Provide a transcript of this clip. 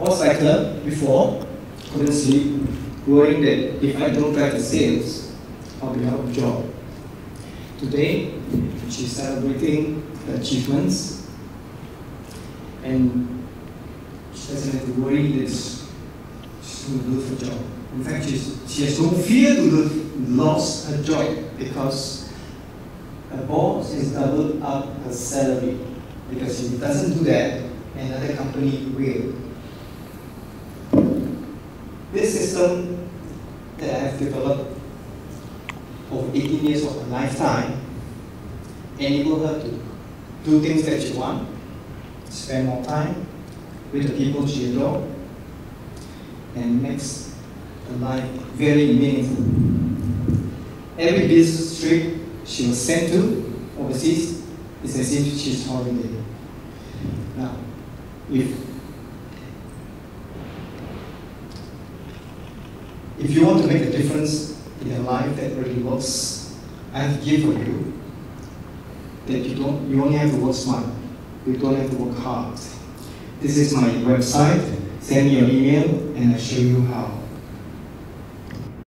motorcycler before, couldn't sleep, worrying that if I don't drive the sales, I'll be out of job. Today, she's celebrating her achievements, and she doesn't have to worry that she's going to lose her job. In fact, she has no fear to lose her job because her boss has doubled up her salary. Because if it doesn't do that, another company will. This system that I have developed over 18 years of her lifetime enable her to do things that she wants, spend more time with the people she adores, and makes her life very meaningful. Every business trip she was sent to overseas is as if she's holiday. Now, if you want to make a difference in your life that really works, I have to give for you that you only have to work smart. You don't have to work hard. This is my website. Send me your email and I'll show you how.